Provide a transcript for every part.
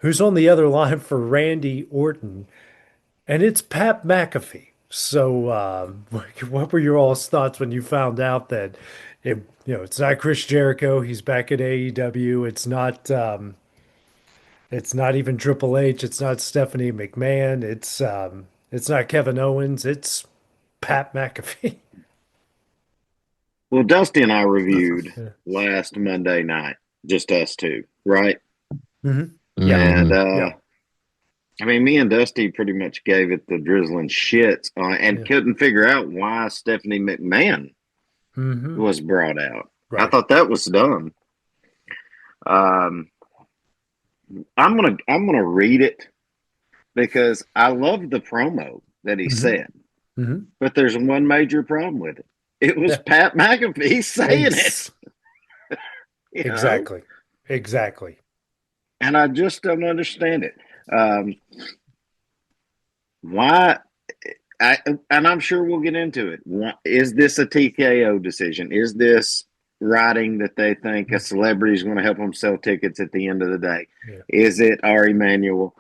who's on the other line for Randy Orton, and it's Pat McAfee. So, what were your all's thoughts when you found out that it's not Chris Jericho, he's back at AEW. It's not even Triple H, it's not Stephanie McMahon, it's not Kevin Owens, it's Pat McAfee. Well, Dusty and I reviewed Yeah. last Monday night, just us two, right? Hmm. Yeah. And Hmm. Yeah. I mean, me and Dusty pretty much gave it the drizzling shits and Yeah. couldn't figure out why Stephanie McMahon Hmm. was brought out. I Right. thought that was dumb. Um, I'm gonna read it because I love the promo that he Hmm. said, Hmm. but there's one major problem with it. It was Yeah. Pat McAfee saying it, Ex you know, exactly. Exactly. and I just don't understand it. Um, why? I, and I'm sure we'll get into it. Is this a TKO decision? Is this writing that they think a celebrity is going to help them sell tickets at the end of the day? Yeah. Is it Ari Emanuel?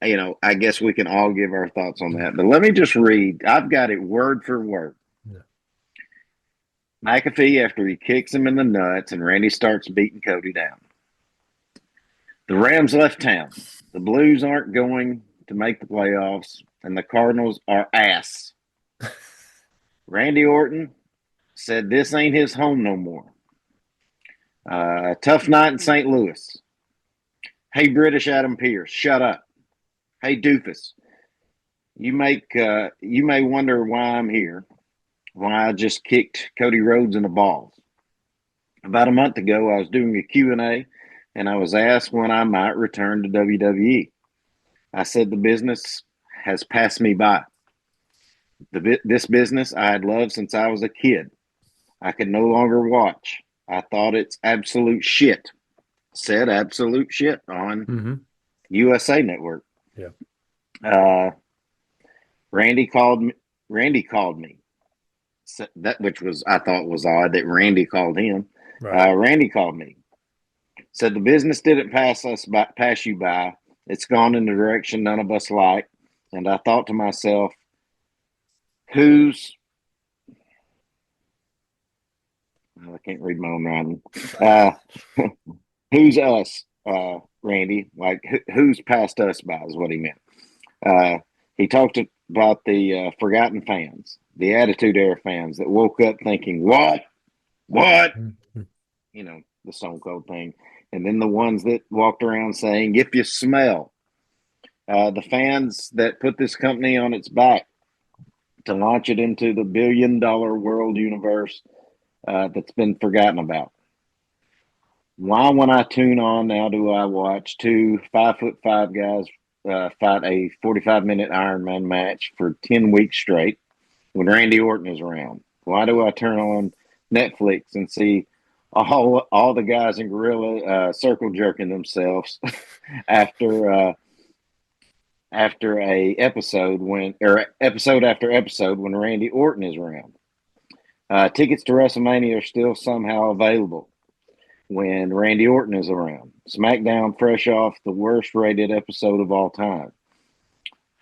I guess we can all give our thoughts on that. But let me just read. I've got it word for word. Yeah. McAfee, after he kicks him in the nuts and Randy starts beating Cody down. The Rams left town. The Blues aren't going to make the playoffs, and the Cardinals are ass. Randy Orton said this ain't his home no more. Tough night in St. Louis. Hey, British Adam Pearce, shut up. Hey, doofus, you may wonder why I'm here. Why I just kicked Cody Rhodes in the balls. About a month ago, I was doing a Q&A, and I was asked when I might return to WWE. I said the business has passed me by. This business I had loved since I was a kid. I could no longer watch. I thought it's absolute shit. Said absolute shit on Hmm. USA Network. Yeah. Uh, Randy called me. Randy called me. That which was I thought was odd that Randy called him. Right. Randy called me. Said the business didn't pass you by. It's gone in the direction none of us like. And I thought to myself, who's well, I can't read my own writing. Uh, who's us, Randy? Like who's passed us by is what he meant. Uh, he talked about the forgotten fans, the Attitude Era fans that woke up thinking, what? Mhm. The Stone Cold thing. And then the ones that walked around saying, if you smell, the fans that put this company on its back to launch it into the billion-dollar world universe that's been forgotten about. Why, when I tune on now, do I watch two 5'5" guys fight a 45-minute Ironman match for 10 weeks straight when Randy Orton is around? Why do I turn on Netflix and see all the guys in Gorilla circle jerking themselves after after a episode when or episode after episode when Randy Orton is around? Tickets to WrestleMania are still somehow available when Randy Orton is around. SmackDown, fresh off the worst rated episode of all time,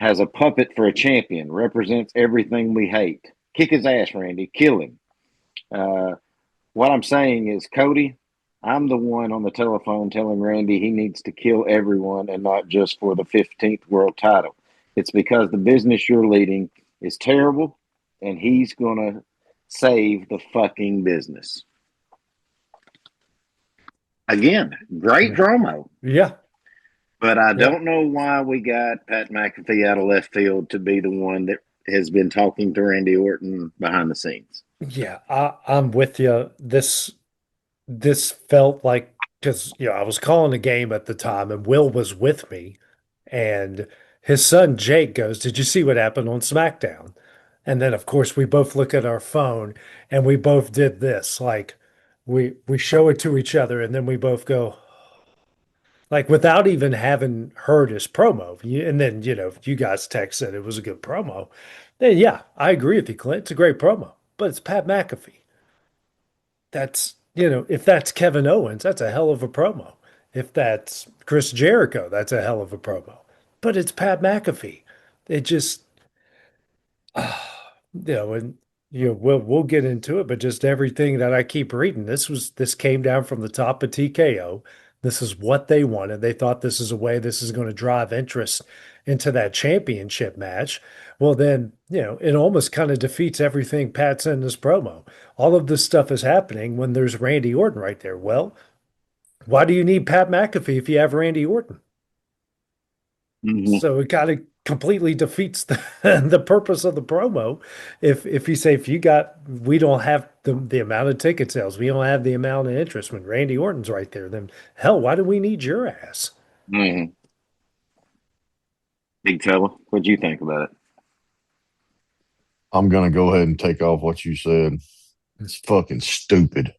has a puppet for a champion, represents everything we hate. Kick his ass, Randy. Kill him. Uh, what I'm saying is, Cody, I'm the one on the telephone telling Randy he needs to kill everyone and not just for the 15th world title. It's because the business you're leading is terrible and he's going to save the fucking business. Again, great Yeah. promo. Yeah. But I Yeah. don't know why we got Pat McAfee out of left field to be the one that has been talking to Randy Orton behind the scenes. Yeah. I'm with you. This felt like because I was calling a game at the time and Will was with me and his son Jake goes, "Did you see what happened on SmackDown?" And then of course we both look at our phone and we both did this. Like we show it to each other and then we both go like without even having heard his promo. And then, you guys text said it was a good promo. Then yeah, I agree with you, Clint. It's a great promo. But it's Pat McAfee. If that's Kevin Owens, that's a hell of a promo. If that's Chris Jericho, that's a hell of a promo. But it's Pat McAfee. It just, and we'll get into it, but just everything that I keep reading, this came down from the top of TKO. This is what they wanted. They thought this is a way this is going to drive interest into that championship match. Well, then, it almost kind of defeats everything Pat said in this promo. All of this stuff is happening when there's Randy Orton right there. Well, why do you need Pat McAfee if you have Randy Orton? Mhm. So it kind of completely defeats the purpose of the promo. If you say we don't have the amount of ticket sales, we don't have the amount of interest when Randy Orton's right there, then hell, why do we need your ass? Mhm. Big fella, what'd you think about it? I'm going to go ahead and take off what you said. It's fucking stupid.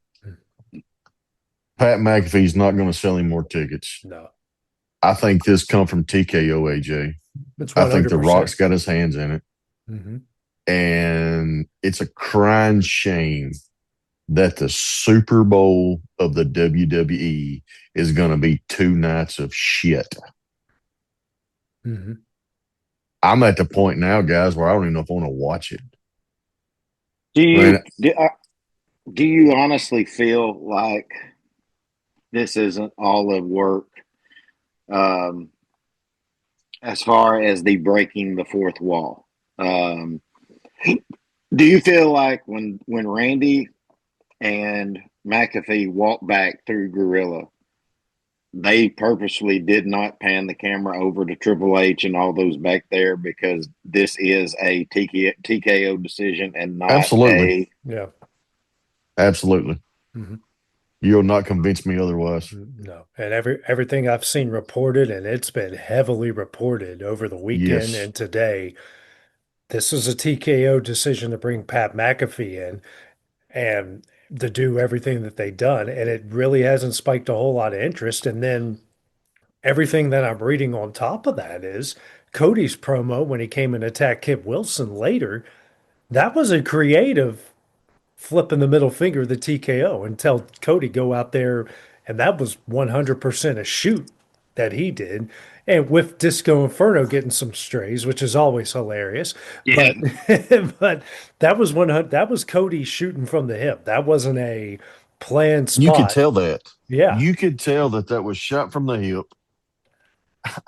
Pat McAfee's not going to sell any more tickets. No, I think this come from TKO, AJ. it's I think The 100%. Rock's got his hands in it. Mm-hmm. And it's a crying shame that the Super Bowl of the WWE is going to be 2 nights of shit. Mm-hmm. I'm at the point now, guys, where I don't even know if I want to watch it. Do you honestly feel like this isn't all of work, as far as the breaking the fourth wall? Do you feel like when Randy and McAfee walked back through Gorilla, they purposely did not pan the camera over to Triple H and all those back there because this is a TKO decision and not Absolutely. Yeah. Absolutely. Mm-hmm. You'll not convince me otherwise. No. And everything I've seen reported, and it's been heavily reported over the weekend Yes. and today, this is a TKO decision to bring Pat McAfee in and to do everything that they've done. And it really hasn't spiked a whole lot of interest. And then everything that I'm reading on top of that is Cody's promo when he came and attacked Kip Wilson later. That was a creative flipping the middle finger, the TKO, and tell Cody go out there. And that was 100% a shoot that he did. And with Disco Inferno getting some strays, which is always hilarious. Yeah. But that was that was Cody shooting from the hip. That wasn't a planned spot. You could tell that. Yeah. You could tell that was shot from the hip.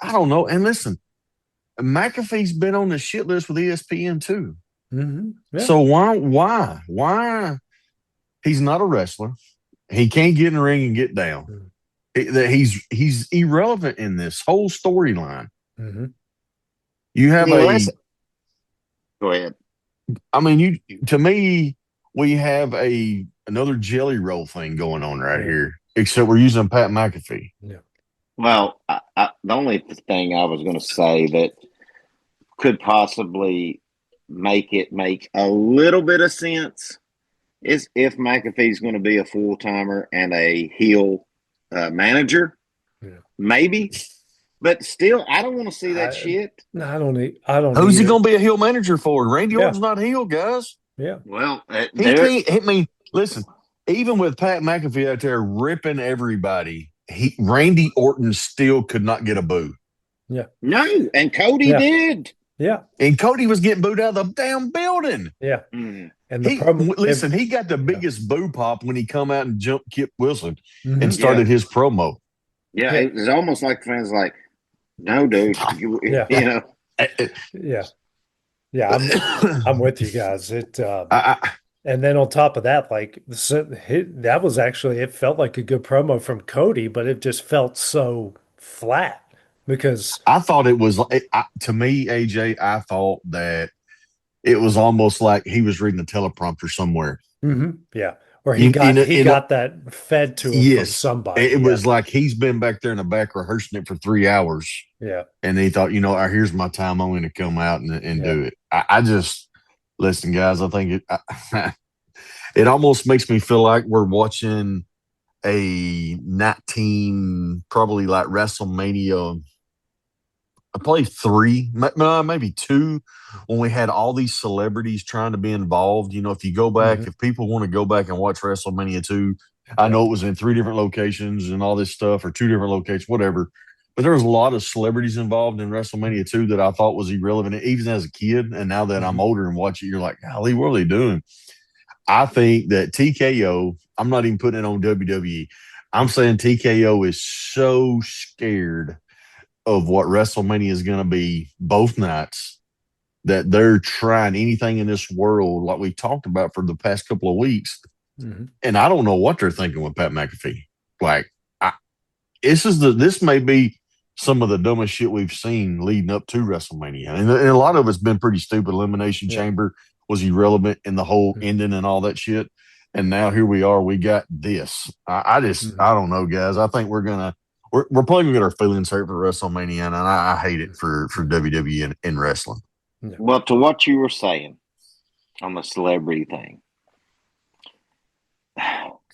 I don't know. And listen, McAfee's been on the shit list with ESPN too. Mm-hmm. Yeah. So why? He's not a wrestler. He can't get in the ring and get down. He's irrelevant in this whole storyline. Mm-hmm. You have Go ahead. I mean, to me, we have another jelly roll thing going on right here, except we're using Pat McAfee. Yeah. Well, the only thing I was going to say that could possibly make it make a little bit of sense is if McAfee's going to be a full-timer and a heel manager, maybe. But still, I don't want to see that shit. No, I don't. Who's he going to be a heel manager for? Randy Orton's not heel, guys. Yeah. Well, he can't. I mean, listen. Even with Pat McAfee out there ripping everybody, Randy Orton still could not get a boo. Yeah. No, and Cody did. Yeah. And Cody was getting booed out of the damn building. Yeah. Mm. And he got the biggest boo pop when he come out and jumped Kip Wilson and started his promo. Yeah, it was almost like fans like, no, dude, you know. Yeah, I'm with you guys. And then on top of that, like that was actually, it felt like a good promo from Cody, but it just felt so flat because I thought it was to me, AJ. I thought that it was almost like he was reading a teleprompter somewhere. Mm-hmm. Yeah, or he got that fed to him from somebody. It was like he's been back there in the back rehearsing it for 3 hours. Yeah, and he thought, here's my time. I'm going to come out and do it. I just listen, guys. I think it almost makes me feel like we're watching a 19, probably like WrestleMania. Probably 3, maybe 2, when we had all these celebrities trying to be involved. If you go back, if people want to go back and watch WrestleMania 2, I know it was in 3 different locations and all this stuff, or 2 different locations, whatever. But there was a lot of celebrities involved in WrestleMania too that I thought was irrelevant, even as a kid. And now that I'm older and watch it, you're like, golly, what are they doing? I think that TKO, I'm not even putting it on WWE. I'm saying TKO is so scared of what WrestleMania is going to be both nights that they're trying anything in this world, like we talked about for the past couple of weeks. Mm-hmm. And I don't know what they're thinking with Pat McAfee. Like, this may be some of the dumbest shit we've seen leading up to WrestleMania, and a lot of it's been pretty stupid. Elimination Chamber was irrelevant in the whole ending and all that shit. And now here we are. We got this. I don't know, guys. I think we're probably gonna get our feelings hurt for WrestleMania, and I hate it for WWE and wrestling. Well, to what you were saying on the celebrity thing,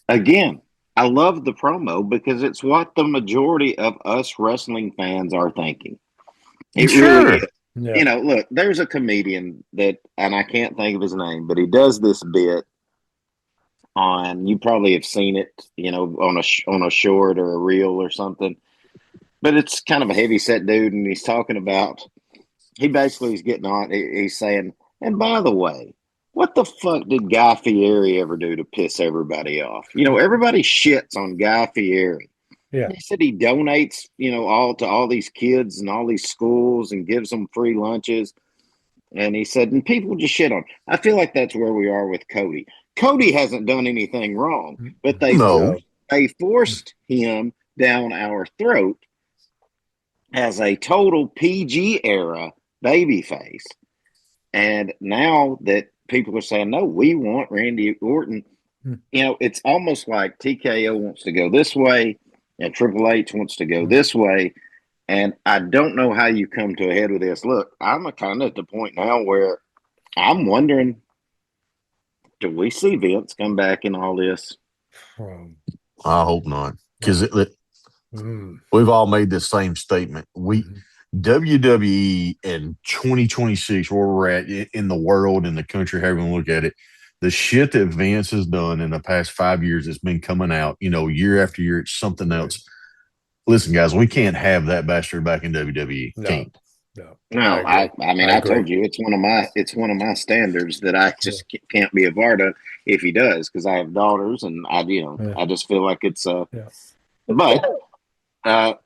again, I love the promo because it's what the majority of us wrestling fans are thinking. It really is. Yeah. You know, look, there's a comedian that, and I can't think of his name, but he does this bit on, you probably have seen it, you know, on a short or a reel or something. But it's kind of a heavy set dude, and he's talking about, he basically is getting on, he's saying, and by the way, what the fuck did Guy Fieri ever do to piss everybody off? You know, everybody shits on Guy Fieri. Yeah. He said he donates, you know, all these kids and all these schools and gives them free lunches. And he said, and people just shit on him. I feel like that's where we are with Cody. Cody hasn't done anything wrong, but they forced him down our throat as a total PG era babyface. And now that people are saying, no, we want Randy Orton, you know, it's almost like TKO wants to go this way and Triple H wants to go this way. And I don't know how you come to a head with this. Look, I'm kind of at the point now where I'm wondering, do we see Vince come back in all this? I hope not, because we've all made the same statement. WWE in 2026, where we're at in the world, in the country, however you look at it, the shit that Vince has done in the past 5 years that's been coming out, you know, year after year, it's something else. Listen, guys, we can't have that bastard back in WWE. No. I mean, I told you it's one of my standards that I just can't be a part of if he does, because I have daughters and I just feel like it's but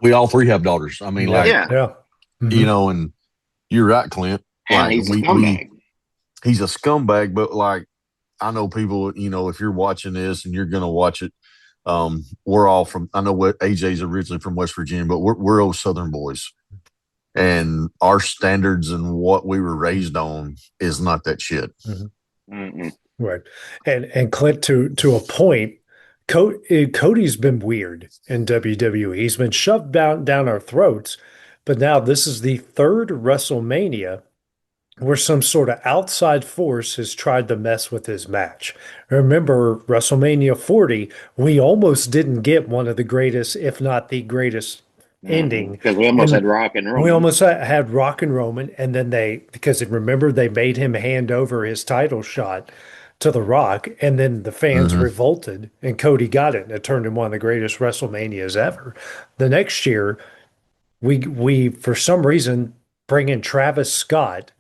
we all three have daughters. I mean, you know, and you're right, Clint. And he's a scumbag. He's a scumbag, but like, I know people, you know, if you're watching this and you're going to watch it, we're all from, I know what AJ's originally from West Virginia, but we're old Southern boys. And our standards and what we were raised on is not that shit. Right. And Clint, to a point, Cody's been weird in WWE. He's been shoved down our throats, but now this is the third WrestleMania where some sort of outside force has tried to mess with his match. Remember WrestleMania 40, we almost didn't get one of the greatest, if not the greatest ending. Because we almost had Rock and Roman. We almost had Rock and Roman, and then because remember, they made him hand over his title shot to The Rock, and then the fans revolted, and Cody got it, and it turned in one of the greatest WrestleManias ever. The next year, we for some reason bring in Travis Scott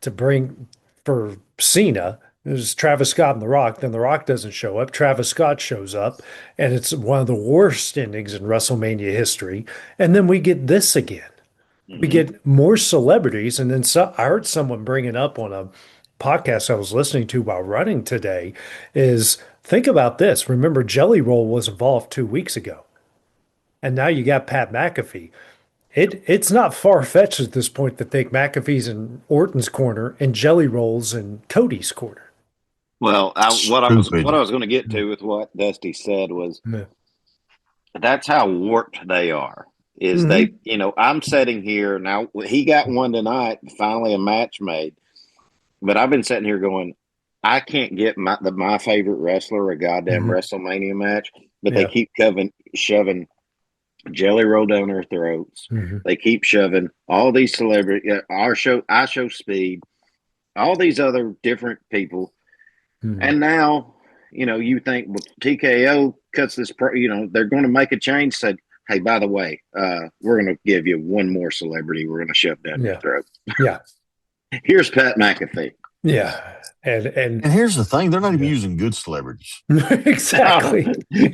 to bring for Cena. It was Travis Scott and The Rock. Then The Rock doesn't show up. Travis Scott shows up, and it's one of the worst endings in WrestleMania history. And then we get this again. We get more celebrities. And then I heard someone bring it up on a podcast I was listening to while running today is, think about this. Remember, Jelly Roll was involved 2 weeks ago. And now you got Pat McAfee. It's not far-fetched at this point to think McAfee's in Orton's corner and Jelly Roll's in Cody's corner. Well, what I was going to get to with what Dusty said was that's how warped they are. They, you know, I'm sitting here now. He got one tonight, finally a match made, but I've been sitting here going, I can't get my favorite wrestler a goddamn WrestleMania match, but they keep shoving Jelly Roll down their throats. They keep shoving all these celebrities, I Show Speed, all these other different people. And now, you think, well, TKO cuts this, they're going to make a change. Said, hey, by the way, we're going to give you one more celebrity we're going to shove down your Yeah. throat. Yeah. Here's Pat McAfee. Yeah. And And here's the thing: they're not even Yeah. using good celebrities. exactly.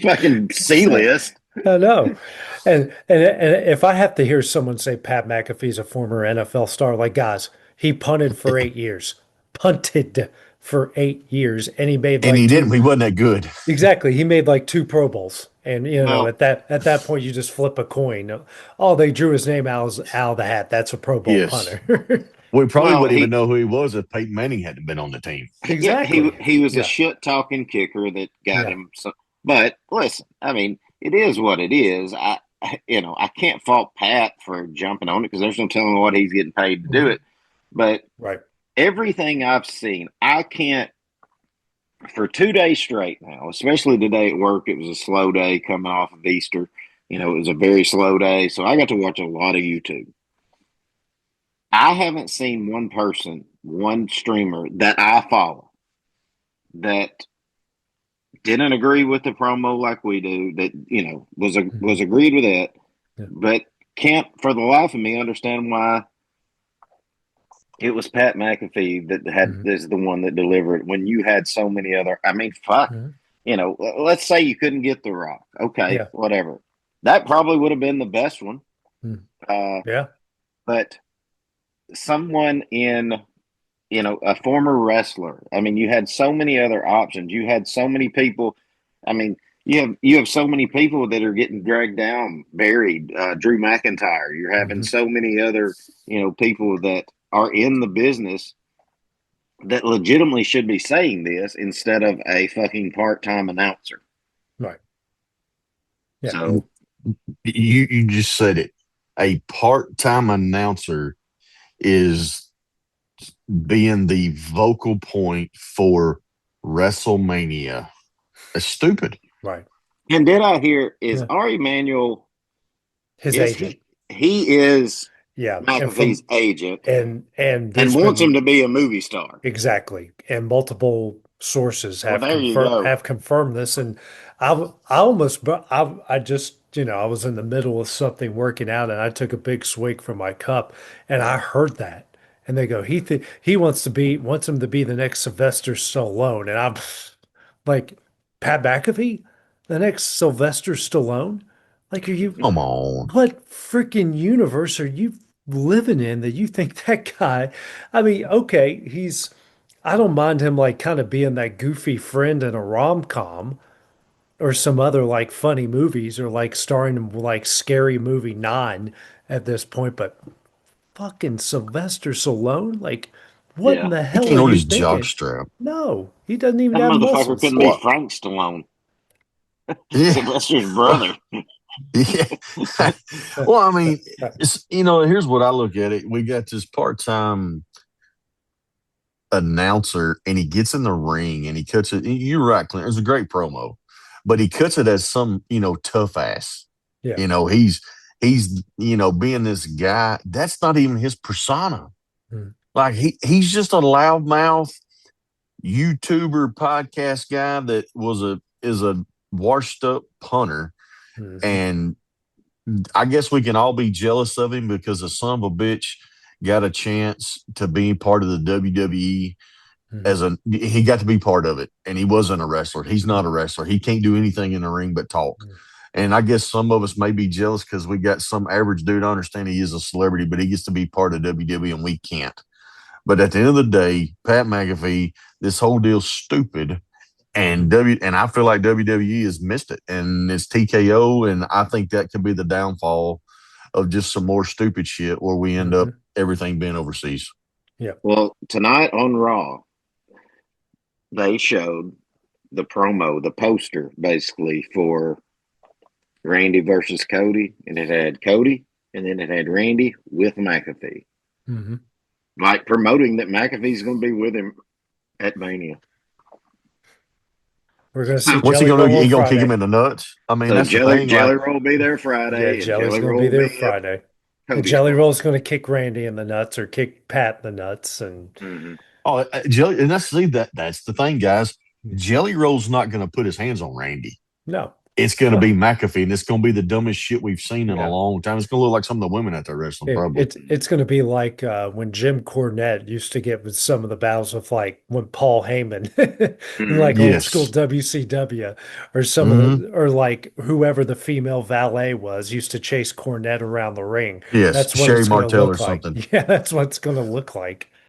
Fucking C-list. I know. And if I have to hear someone say Pat McAfee's a former NFL star, like guys, he punted for 8 years. Punted for 8 years. And he made And like he two. didn't. He wasn't that good. Exactly. He made like 2 Pro Bowls. And Well, at that point you just flip a coin. Oh, they drew his name out of the hat. That's a Pro Bowl Yes. punter. We probably Well, wouldn't he- even know who he was if Peyton Manning hadn't been on the team. Exactly. he was Yeah. a shit talking kicker that got Yeah. him. But listen, I mean, it is what it is. I can't fault Pat for jumping on it because there's no telling what he's getting paid to do it. But Right. everything I've seen, I can't for 2 days straight now, especially today at work. It was a slow day coming off of Easter. It was a very slow day, so I got to watch a lot of YouTube. I haven't seen one person, one streamer that I follow that didn't agree with the promo like we do, that was agreed with it, Yeah. but can't for the life of me understand why it was Pat McAfee that had is the one that delivered when you had so many other. I mean, fuck, let's say you couldn't get The Rock, okay, Yeah. whatever. That probably would have been the best one, Yeah. but someone in a former wrestler. I mean, you had so many other options. You had so many people. I mean, you have so many people that are getting dragged down, buried. Drew McIntyre. You're having so many other people that are in the business that legitimately should be saying this instead of a fucking part-time announcer. Right. Yeah. So You just said it. A part-time announcer is being the vocal point for WrestleMania. It's stupid. Right. and did I hear is Yeah. Ari Emanuel His is agent. he is Yeah. McAfee's agent And and there's wants been- him to be a movie star. Exactly. And multiple sources Well, have there you go. confirmed this. And I almost, but I just, I was in the middle of something working out and I took a big swig from my cup and I heard that. And they go, he wants him to be the next Sylvester Stallone. And I'm like, Pat McAfee, the next Sylvester Stallone? Like, are you, Come on. what freaking universe are you living in that you think that guy? I mean, okay, I don't mind him like kind of being that goofy friend in a rom-com or some other like funny movies or like starring in like Scary Movie 9 at this point, but fucking Sylvester Stallone? Like, what in Yeah. the He hell can't are hold you his jock thinking? strap. No, he doesn't even That have motherfucker muscles. couldn't be Frank Stallone, Yeah. Sylvester's brother. Yeah. Well, I mean, it's, here's what I look at it. We got this part-time announcer and he gets in the ring and he cuts it. You're right, Clint. It's a great promo, but he cuts it as some, tough ass. Yeah. He's being this guy. That's not even his persona. Like he's just a loudmouth YouTuber podcast guy that is a washed up punter. And I guess we can all be jealous of him because the son of a bitch got a chance to be part of the WWE he got to be part of it. And he wasn't a wrestler. He's not a wrestler. He can't do anything in the ring but talk. And I guess some of us may be jealous because we got some average dude. I understand he is a celebrity, but he gets to be part of WWE and we can't. But at the end of the day, Pat McAfee, this whole deal's stupid. And I feel like WWE has missed it, and it's TKO, and I think that could be the downfall of just some more stupid shit where we end up everything being overseas. Yeah. Well, tonight on Raw, they showed the promo, the poster, basically for Randy versus Cody, and it had Cody, and then it had Randy with McAfee, like promoting that McAfee's going to be with him at Mania. We're going to see What's he Jelly going to do? Roll He going to Friday. kick him in the nuts? I mean, So that's the thing. Jelly Like, Roll will be there Friday. Yeah, Jelly's and going to be there will Friday. And Cody's Jelly fault. Roll's going to kick Randy in the nuts or kick Pat in the nuts. And Jelly, and that's the thing, guys. Jelly Roll's not going to put his hands on Randy. No. It's going to No. be McAfee, and it's going to be the dumbest shit we've seen in a Yeah. long time. It's going to look like some of the women out there wrestling, probably. It's going to be like when Jim Cornette used to get with some of the battles with like when Paul Heyman, in like old school Yes. WCW, or some of Hmm. the, or like whoever the female valet was used to chase Cornette around the ring. Yes. That's what Sherry it's going to Martell or look like. something. Yeah, that's what it's going to look like.